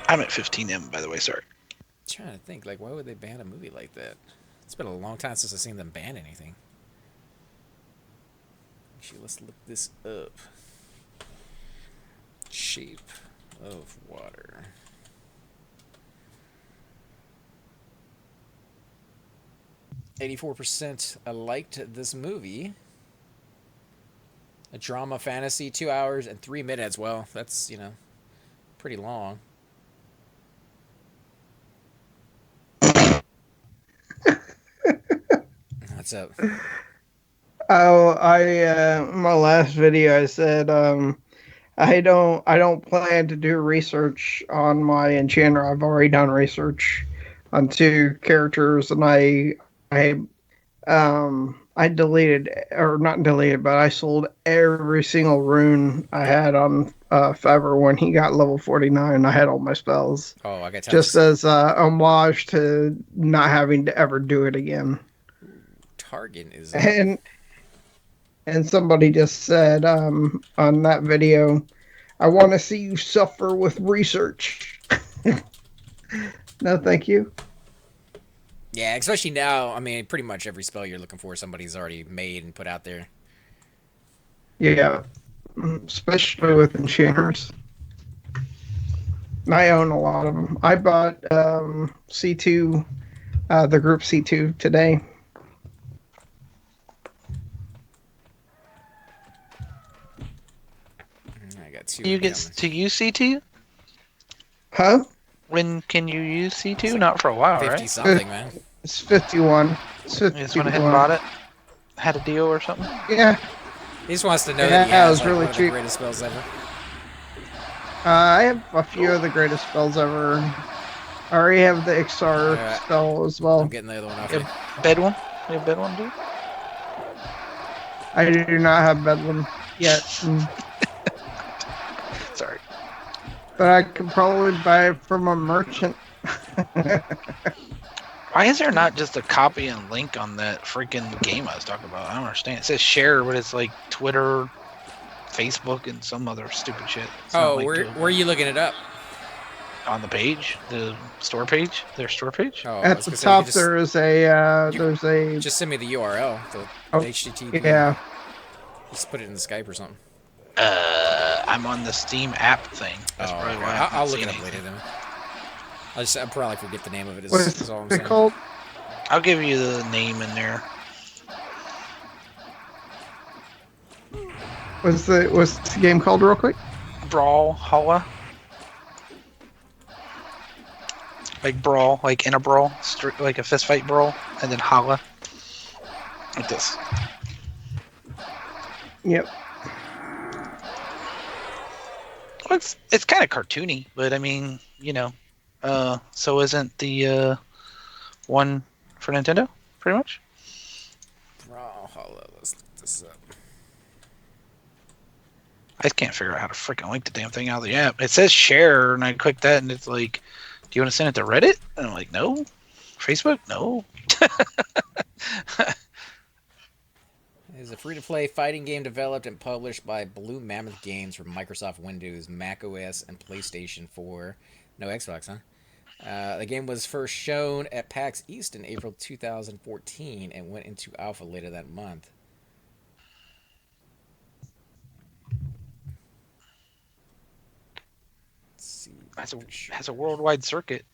I'm at 15M, by the way. Sorry. I'm trying to think, like, why would they ban a movie like that? It's been a long time since I've seen them ban anything. Actually, let's look this up. Shape of water. %. I liked this movie. A drama fantasy, 2 hours and 3 minutes. Well, that's, pretty long. What's up? Oh, my last video I said I don't plan to do research on my enchanter. I've already done research on two characters, and I deleted, or not deleted, but I sold every single rune I had on Fever when he got level 49. I had all my spells, Oh, I got to just as homage to not having to ever do it again. Target is up. And somebody just said on that video, I want to see you suffer with research. No, thank you. Yeah, especially now. I mean, pretty much every spell you're looking for, somebody's already made and put out there. Yeah, especially with enchanters. I own a lot of them. I bought C2, the group C2 today. I got two. You get to use C2? Huh? When can you use C2? Not for a while, 50 right? something, man. It's 51. It's You just went ahead and 51. bought it? Had a deal or something? Yeah, He just wants to know Yeah, that he it has was like, really one of the cheap. greatest spells ever. I have a few of the greatest spells ever. I already have the Ixar Alright. spell as I'm well. getting the other one off Yep. you. Bedlam? You have Bedlam, dude? I do not have Bedlam yet, Sorry. but I could probably buy it from a merchant. Why is there not just a copy and link on that freaking game I was talking about? I don't understand. It says share, but it's like Twitter, Facebook, and some other stupid shit. It's not Oh, like where are you looking it up? on the page, the store page, their store page. Oh, I At was the gonna say, top, you there is a you- there's a just send me the URL, the Oh, HTTP. yeah. Just put it in the Skype or something. I'm on the Steam app thing. That's probably okay. why I'm I'll not look it seeing up anything. later then. I'll probably forget the name of it. Is What's all I'm it saying. called? I'll give you the name in there. What's the game called, real quick? Brawl Holla. Like brawl, like in a brawl, like a fist fight brawl, and then holla. Like this. Yep. Well, it's kind of cartoony, but I mean, you know, so isn't the one for Nintendo, pretty much? Hold on, let's look this up. I just can't figure out how to freaking link the damn thing out of the app. It says share, and I click that, and it's like, do you want to send it to Reddit? And I'm like, no. Facebook? No. It is a free-to-play fighting game developed and published by Blue Mammoth Games for Microsoft Windows, Mac OS, and PlayStation 4. No Xbox, huh? The game was first shown at PAX East in April 2014 and went into alpha later that month. Let's see. Has a worldwide circuit.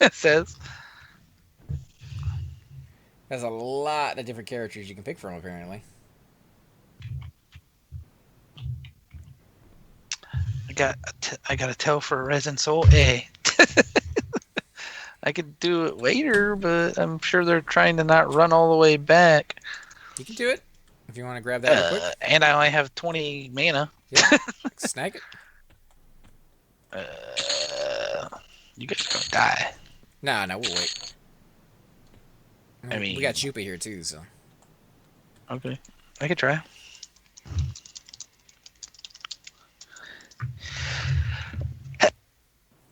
It says. Has a lot of different characters you can pick from, apparently. I got a tell for a Resin Soul A. I could do it later, but I'm sure they're trying to not run all the way back. You can do it if you want to grab that real quick. And I only have 20 mana. Yeah, snag it. You guys are gonna die. No, we'll wait. I mean, we got Chupa here too, so. Okay, I could try.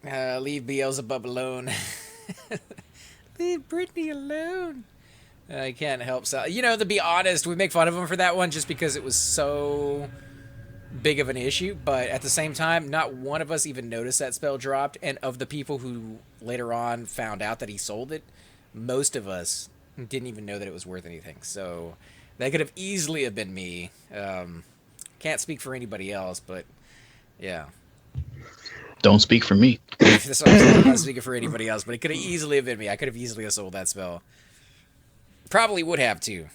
Leave Beelzebub alone. Leave Brittany alone. I can't help so. You know, to be honest, we make fun of him for that one just because it was so big of an issue. But at the same time, not one of us even noticed that spell dropped. And of the people who later on found out that he sold it, most of us didn't even know that it was worth anything. So that could have easily have been me. Can't speak for anybody else, but yeah. Don't speak for me. That's what I'm saying. I'm not speaking for anybody else, but it could have easily have been me. I could have easily have sold that spell. Probably would have too.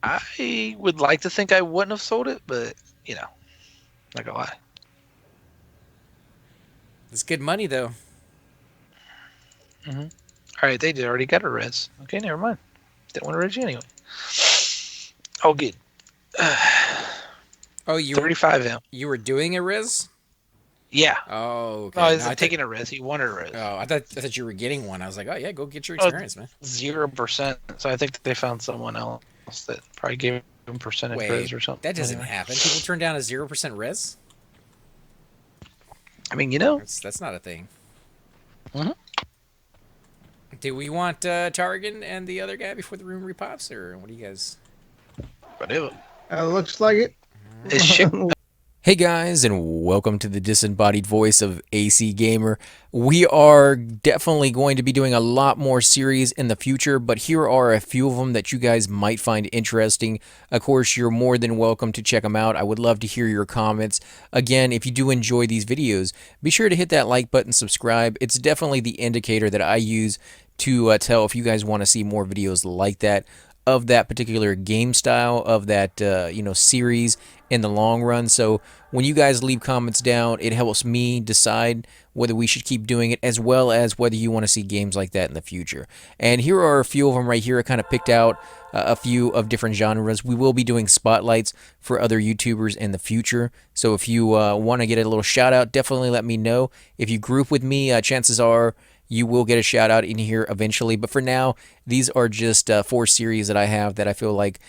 I would like to think I wouldn't have sold it, but you know, not gonna lie. It's good money though. Mm-hmm. All right, they did already got a res. Okay, never mind. Didn't want to res you anyway. Oh, good. Oh, you 35 M. You were doing a Riz? Yeah. Oh, okay. No, No, isn't taking a risk. He wanted a risk. Oh, I thought you were getting one. I was like, oh yeah, go get your experience, man. 0%. So I think that they found someone else that probably gave him percentage Wait, res or something. that doesn't happen. People turn down a 0% res. I mean, you know. That's not a thing. Mhm. Do we want Targan and the other guy before the room repops, or what do you guys? But it Looks like it. is shit. Hey guys, and welcome to the disembodied voice of AC Gamer. We are definitely going to be doing a lot more series in the future, but here are a few of them that you guys might find interesting. Of course, you're more than welcome to check them out. I would love to hear your comments. Again, if you do enjoy these videos, be sure to hit that like button, subscribe. It's definitely the indicator that I use to tell if you guys want to see more videos like that, of that particular game style, of that series in the long run. So when you guys leave comments down, it helps me decide whether we should keep doing it, as well as whether you want to see games like that in the future. And here are a few of them right here. I kind of picked out a few of different genres. We will be doing spotlights for other YouTubers in the future. So if you want to get a little shout out, definitely let me know. If you group with me, chances are you will get a shout out in here eventually. But for now, these are just 4 series that I have that I feel like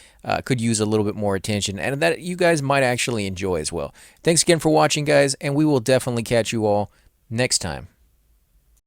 could use a little bit more attention, and that you guys might actually enjoy as well. Thanks again for watching, guys, and we will definitely catch you all next time.